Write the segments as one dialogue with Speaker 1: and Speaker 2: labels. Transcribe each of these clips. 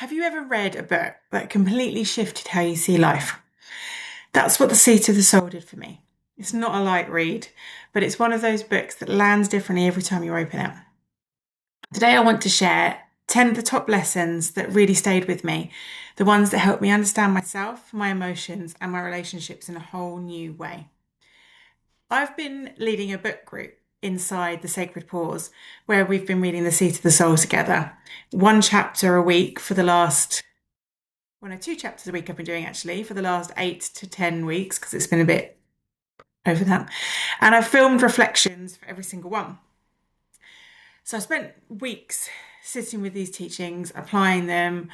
Speaker 1: Have you ever read a book that completely shifted how you see life? That's what The Seat of the Soul did for me. It's not a light read, but it's one of those books that lands differently every time you open it. Today, I want to share 10 of the top lessons that really stayed with me, the ones that helped me understand myself, my emotions, and my relationships in a whole new way. I've been leading a book group inside the Sacred Pause, where we've been reading The Seat of the Soul together. One chapter a week for the last, well, no, 2 chapters a week I've been doing actually for the last 8 to 10 weeks, because it's been a bit over that. And I've filmed reflections for every single one. So I spent weeks sitting with these teachings, applying them,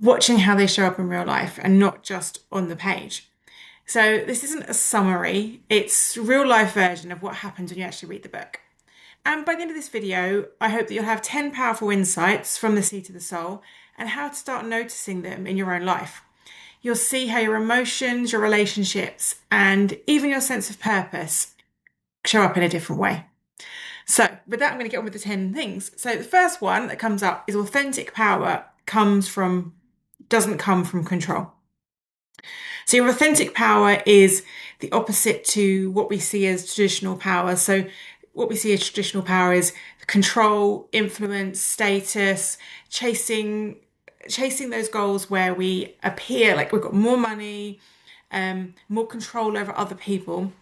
Speaker 1: watching how they show up in real life and not just on the page. So this isn't a summary, it's a real life version of what happens when you actually read the book. And by the end of this video, I hope that you'll have 10 powerful insights from The Seat of the Soul and how to start noticing them in your own life. You'll see how your emotions, your relationships, and even your sense of purpose show up in a different way. So with that, I'm going to get on with the 10 things. So the first one that comes up is authentic power doesn't come from control. So your authentic power is the opposite to what we see as traditional power. So what we see as traditional power is control, influence, status, chasing those goals where we appear like we've got more money, more control over other people.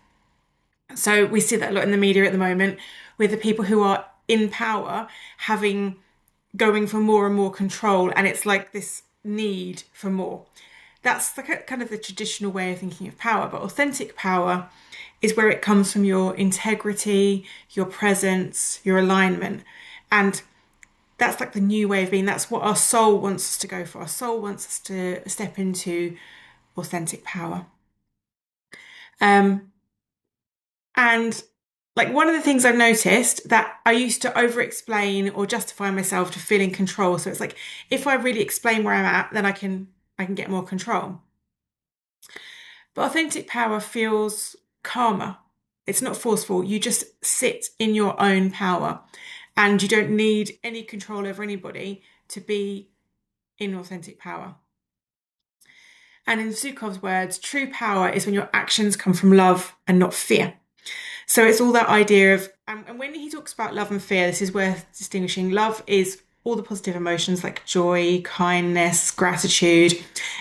Speaker 1: So we see that a lot in the media at the moment, with the people who are in power going for more and more control, and it's like this need for more. That's kind of the traditional way of thinking of power, but authentic power is where it comes from your integrity, your presence, your alignment. And that's like the new way of being. That's what our soul wants us to go for. Our soul wants us to step into authentic power. And like one of the things I've noticed that I used to over-explain or justify myself to feel in control. So it's like, if I really explain where I'm at, then I can get more control. But authentic power feels calmer. It's not forceful. You just sit in your own power and you don't need any control over anybody to be in authentic power. And in Zukhov's words, true power is when your actions come from love and not fear. So it's all that idea of, and when he talks about love and fear, this is worth distinguishing. Love is all the positive emotions like joy, kindness, gratitude,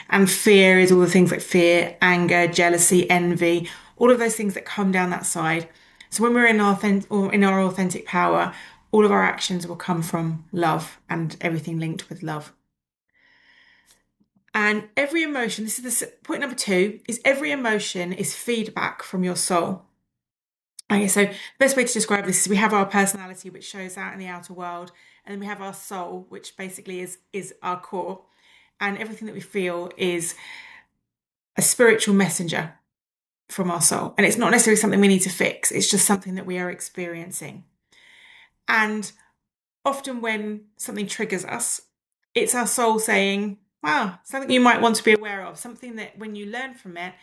Speaker 1: and fear is all the things like fear, anger, jealousy, envy, all of those things that come down that side. So when we're in our authentic power, all of our actions will come from love and everything linked with love. And every emotion, this is point number 2, is every emotion is feedback from your soul. Okay, so the best way to describe this is we have our personality, which shows out in the outer world, and then we have our soul, which basically is our core, and everything that we feel is a spiritual messenger from our soul. And it's not necessarily something we need to fix, it's just something that we are experiencing. And often when something triggers us, it's our soul saying, wow, something you might want to be aware of, something that when you learn from it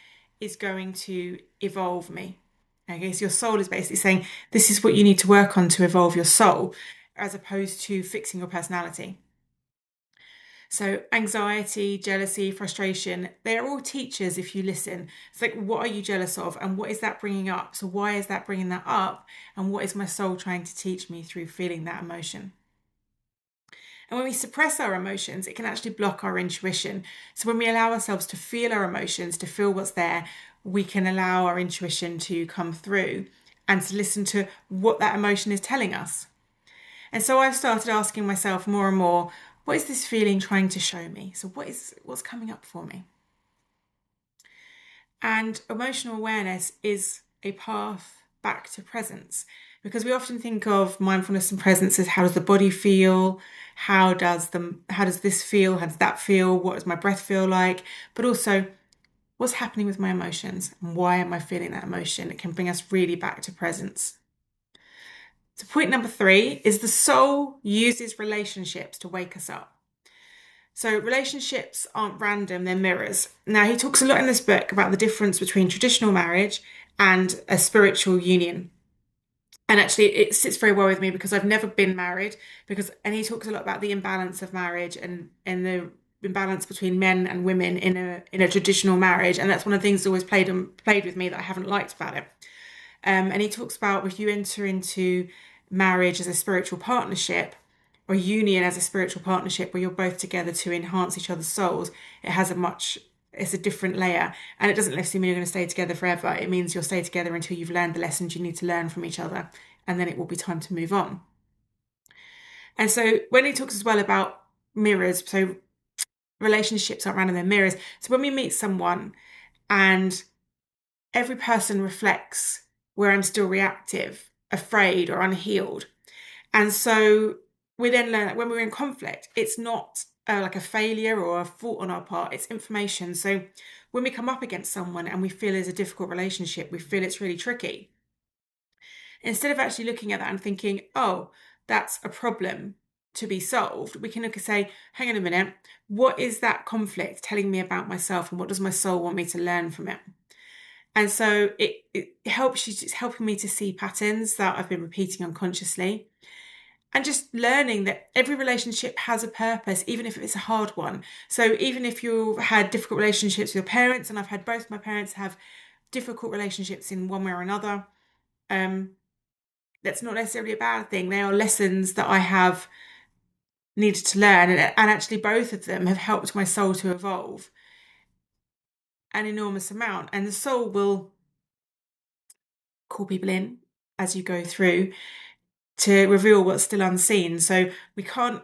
Speaker 1: is going to evolve me. Okay, so your soul is basically saying, this is what you need to work on to evolve your soul, as opposed to fixing your personality. So anxiety, jealousy, frustration, they are all teachers if you listen. It's like, what are you jealous of? And what is that bringing up? So why is that bringing that up? And what is my soul trying to teach me through feeling that emotion? And when we suppress our emotions, it can actually block our intuition. So when we allow ourselves to feel our emotions, to feel what's there, we can allow our intuition to come through and to listen to what that emotion is telling us. And so I've started asking myself more and more, what is this feeling trying to show me? So what's coming up for me? And emotional awareness is a path back to presence, because we often think of mindfulness and presence as, how does the body feel? How does this feel? How does that feel? What does my breath feel like? But also, what's happening with my emotions and why am I feeling that emotion? It can bring us really back to presence. So point number 3 is the soul uses relationships to wake us up. So relationships aren't random, they're mirrors. Now, he talks a lot in this book about the difference between traditional marriage and a spiritual union. And actually, it sits very well with me because I've never been married, and he talks a lot about the imbalance of marriage and the imbalance between men and women in a traditional marriage, and that's one of the things that's always played with me that I haven't liked about it. And he talks about if you enter into marriage as a spiritual partnership or union as a spiritual partnership where you're both together to enhance each other's souls, it's a different layer. And it doesn't necessarily mean you're going to stay together forever. It means you'll stay together until you've learned the lessons you need to learn from each other. And then it will be time to move on. And so when he talks as well about mirrors, so relationships aren't random, they're mirrors. So when we meet someone and every person reflects where I'm still reactive, afraid, or unhealed. And so we then learn that when we're in conflict, it's not like a failure or a fault on our part, it's information. So when we come up against someone and we feel there's a difficult relationship, we feel it's really tricky, instead of actually looking at that and thinking, oh, that's a problem to be solved, we can look and say, hang on a minute, what is that conflict telling me about myself, and what does my soul want me to learn from it? And so it helps you, it's helping me to see patterns that I've been repeating unconsciously, and just learning that every relationship has a purpose, even if it's a hard one. So even if you've had difficult relationships with your parents, and I've had both my parents have difficult relationships in one way or another, that's not necessarily a bad thing. They are lessons that I have needed to learn, and actually both of them have helped my soul to evolve an enormous amount. And the soul will call people in as you go through to reveal what's still unseen. So we can't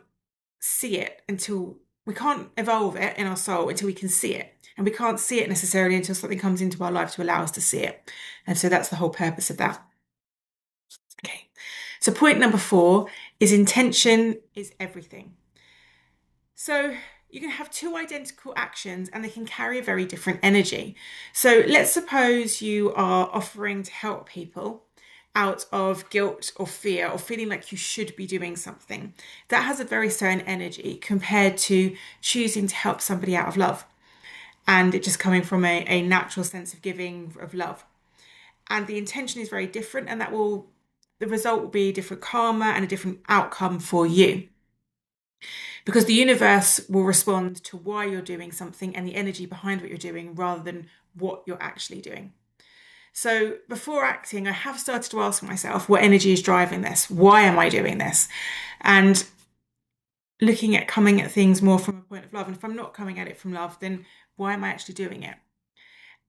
Speaker 1: see it until we can't evolve it in our soul until we can see it. And we can't see it necessarily until something comes into our life to allow us to see it. And so that's the whole purpose of that. Okay. So point number 4 is intention is everything. So you can have 2 identical actions and they can carry a very different energy. So let's suppose you are offering to help people out of guilt or fear or feeling like you should be doing something. That has a very certain energy compared to choosing to help somebody out of love, and it just coming from a natural sense of giving, of love. And the intention is very different, and the result will be a different karma and a different outcome for you. Because the universe will respond to why you're doing something and the energy behind what you're doing rather than what you're actually doing. So before acting, I have started to ask myself, what energy is driving this? Why am I doing this? And looking at coming at things more from a point of love. And if I'm not coming at it from love, then why am I actually doing it?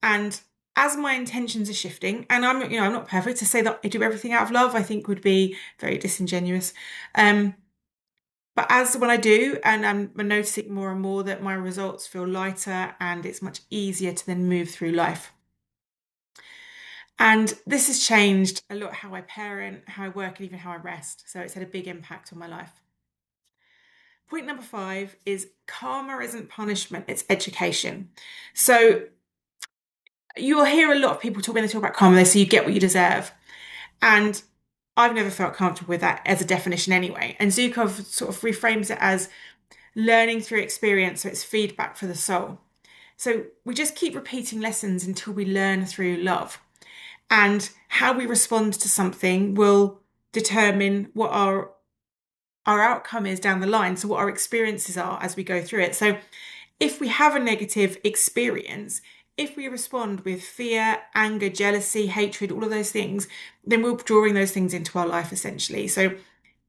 Speaker 1: And as my intentions are shifting, and I'm not perfect, to say that I do everything out of love, I think would be very disingenuous. But when I do, and I'm noticing more and more that my results feel lighter and it's much easier to then move through life. And this has changed a lot how I parent, how I work, and even how I rest. So it's had a big impact on my life. Point number 5 is karma isn't punishment, it's education. So you will hear a lot of people when they talk about karma, they say you get what you deserve. And I've never felt comfortable with that as a definition anyway. And Zukov sort of reframes it as learning through experience, so it's feedback for the soul. So we just keep repeating lessons until we learn through love. And how we respond to something will determine what our outcome is down the line. So what our experiences are as we go through it. So if we have a negative experience, if we respond with fear, anger, jealousy, hatred, all of those things, then we're drawing those things into our life essentially. So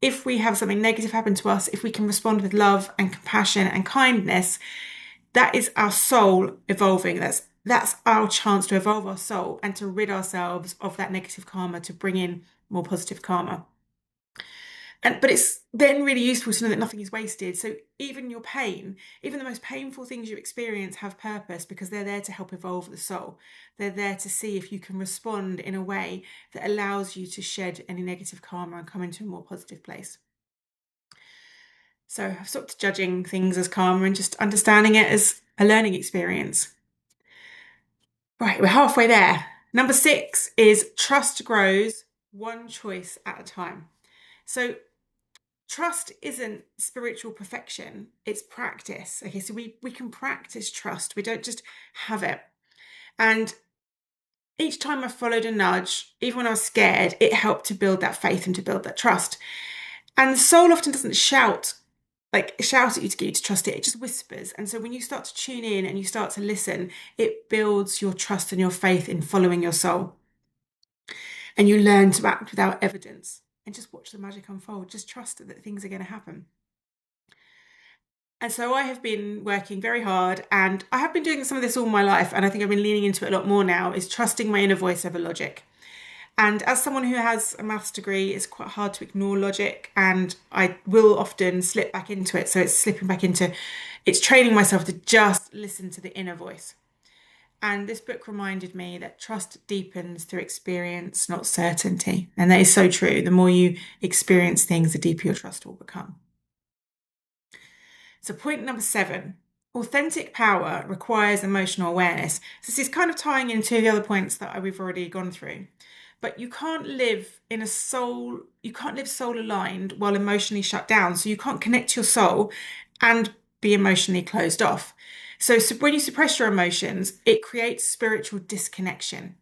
Speaker 1: if we have something negative happen to us, if we can respond with love and compassion and kindness, that is our soul evolving. That's our chance to evolve our soul and to rid ourselves of that negative karma, to bring in more positive karma. But it's then really useful to know that nothing is wasted. So even your pain, even the most painful things you experience have purpose, because they're there to help evolve the soul. They're there to see if you can respond in a way that allows you to shed any negative karma and come into a more positive place. So I've stopped judging things as karma and just understanding it as a learning experience. Right, we're halfway there. Number 6 is trust grows one choice at a time. So trust isn't spiritual perfection, it's practice. Okay, so we can practice trust. We don't just have it. And each time I followed a nudge, even when I was scared, it helped to build that faith and to build that trust. And the soul often doesn't shout like shout at you to get you to trust it. It just whispers. And so when you start to tune in and you start to listen, it builds your trust and your faith in following your soul. And you learn to act without evidence and just watch the magic unfold. Just trust that things are going to happen. And so I have been working very hard, and I have been doing some of this all my life, and I think I've been leaning into it a lot more now, is trusting my inner voice over logic. And as someone who has a maths degree, it's quite hard to ignore logic, and I will often slip back into it. So it's training myself to just listen to the inner voice. And this book reminded me that trust deepens through experience, not certainty. And that is so true. The more you experience things, the deeper your trust will become. So point number 7, authentic power requires emotional awareness. So this is kind of tying into the other points that we've already gone through. But you can't live soul aligned while emotionally shut down. So you can't connect your soul and be emotionally closed off. So when you suppress your emotions, it creates spiritual disconnection.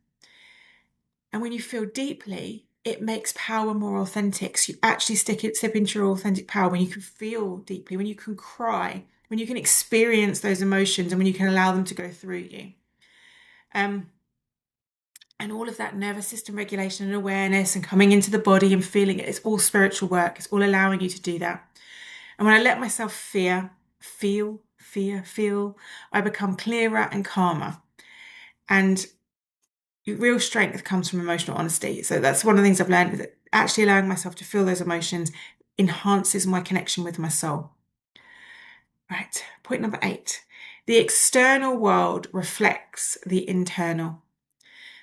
Speaker 1: And when you feel deeply, it makes power more authentic. So you actually step into your authentic power when you can feel deeply, when you can cry, when you can experience those emotions, and when you can allow them to go through you. And all of that nervous system regulation and awareness and coming into the body and feeling it, it's all spiritual work. It's all allowing you to do that. And when I let myself feel, I become clearer and calmer. And real strength comes from emotional honesty. So that's one of the things I've learned, is that actually allowing myself to feel those emotions enhances my connection with my soul. Right, point number 8. The external world reflects the internal.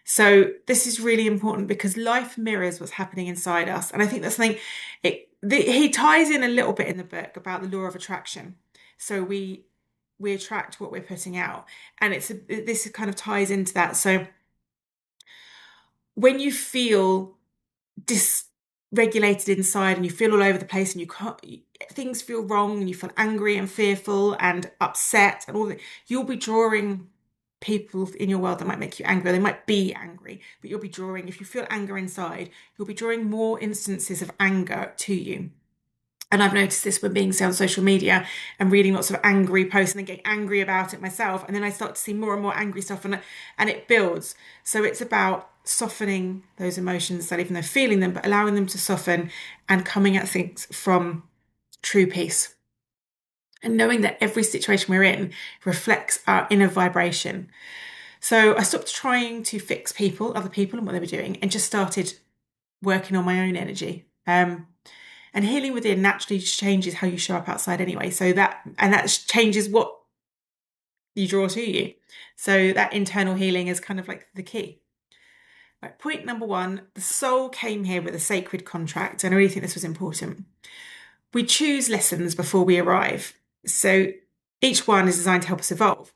Speaker 1: So this is really important because life mirrors what's happening inside us. And I think that's something, he ties in a little bit in the book about the law of attraction. So we attract what we're putting out. And this kind of ties into that. So when you feel dysregulated inside and you feel all over the place and things feel wrong and you feel angry and fearful and upset and all that, you'll be drawing people in your world that might make you angry. They might be angry, but you'll be drawing, if you feel anger inside, you'll be drawing more instances of anger to you. And I've noticed this when being on social media and reading lots of angry posts and then getting angry about it myself. And then I start to see more and more angry stuff and it builds. So it's about softening those emotions, that even though feeling them, but allowing them to soften and coming at things from true peace. And knowing that every situation we're in reflects our inner vibration. So I stopped trying to fix other people and what they were doing, and just started working on my own energy. And healing within naturally changes how you show up outside anyway. So that changes what you draw to you. So that internal healing is kind of like the key. Right, point number 1, the soul came here with a sacred contract. And I really think this was important. We choose lessons before we arrive. So each one is designed to help us evolve.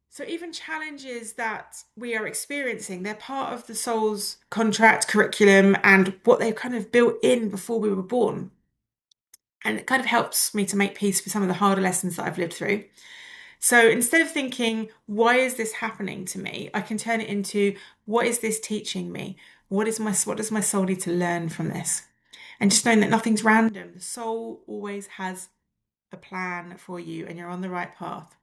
Speaker 1: So even challenges that we are experiencing, they're part of the soul's contract, curriculum, and what they've kind of built in before we were born. And it kind of helps me to make peace with some of the harder lessons that I've lived through. So instead of thinking, why is this happening to me? I can turn it into, what is this teaching me? What does my soul need to learn from this? And just knowing that nothing's random. The soul always has a plan for you and you're on the right path.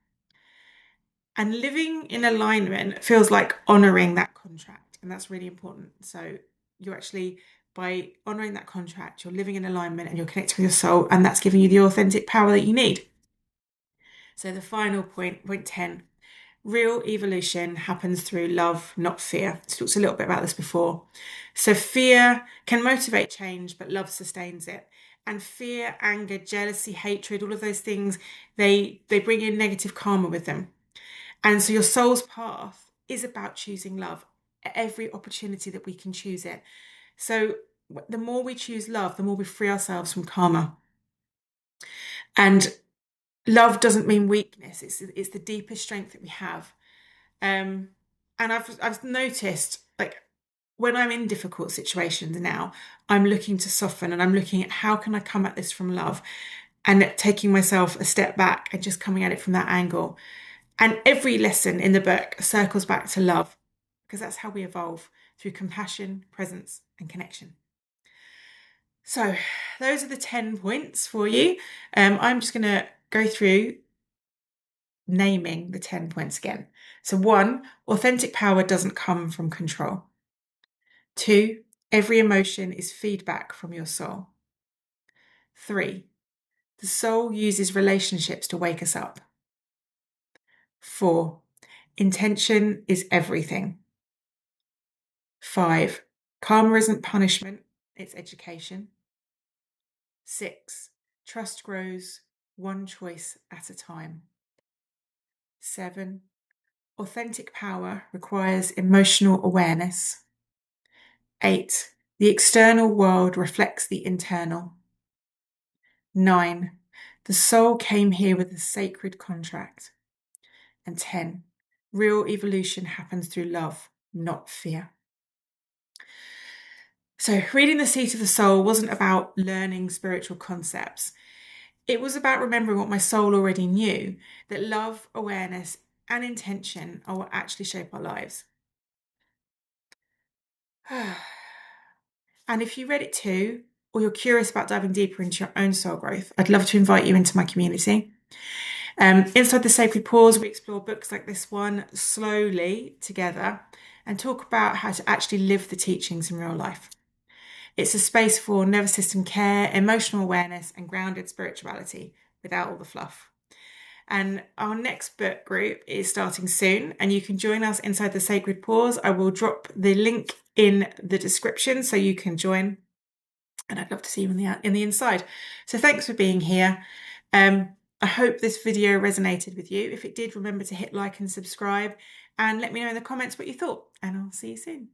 Speaker 1: And living in alignment feels like honouring that contract. And that's really important. So you're actually, by honouring that contract, you're living in alignment and you're connecting with your soul, and that's giving you the authentic power that you need. So the final point 10, real evolution happens through love, not fear. I talked a little bit about this before. So fear can motivate change, but love sustains it. And fear, anger, jealousy, hatred, all of those things, they bring in negative karma with them. And so your soul's path is about choosing love at every opportunity that we can choose it. So the more we choose love, the more we free ourselves from karma. And love doesn't mean weakness. It's the deepest strength that we have. And I've noticed, like, when I'm in difficult situations now, I'm looking to soften and I'm looking at how can I come at this from love, and taking myself a step back and just coming at it from that angle. And every lesson in the book circles back to love, because that's how we evolve, through compassion, presence, and connection. So those are the 10 points for you. I'm just going to go through naming the 10 points again. So 1, authentic power doesn't come from control. 2, every emotion is feedback from your soul. 3, the soul uses relationships to wake us up. 4, intention is everything. 5, karma isn't punishment, it's education. 6, trust grows one choice at a time. 7, authentic power requires emotional awareness. 8, the external world reflects the internal. 9, the soul came here with a sacred contract. And 10, real evolution happens through love, not fear. So, reading The Seat of the Soul wasn't about learning spiritual concepts. It was about remembering what my soul already knew, that love, awareness, and intention are what actually shape our lives. And if you read it too, or you're curious about diving deeper into your own soul growth, I'd love to invite you into my community. Inside the Sacred Pause, we explore books like this one slowly together and talk about how to actually live the teachings in real life. It's a space for nervous system care, emotional awareness, and grounded spirituality without all the fluff. And our next book group is starting soon, and you can join us inside the Sacred Pause. I will drop the link in the description so you can join. And I'd love to see you in the inside. So thanks for being here. I hope this video resonated with you. If it did, remember to hit like and subscribe, and let me know in the comments what you thought, and I'll see you soon.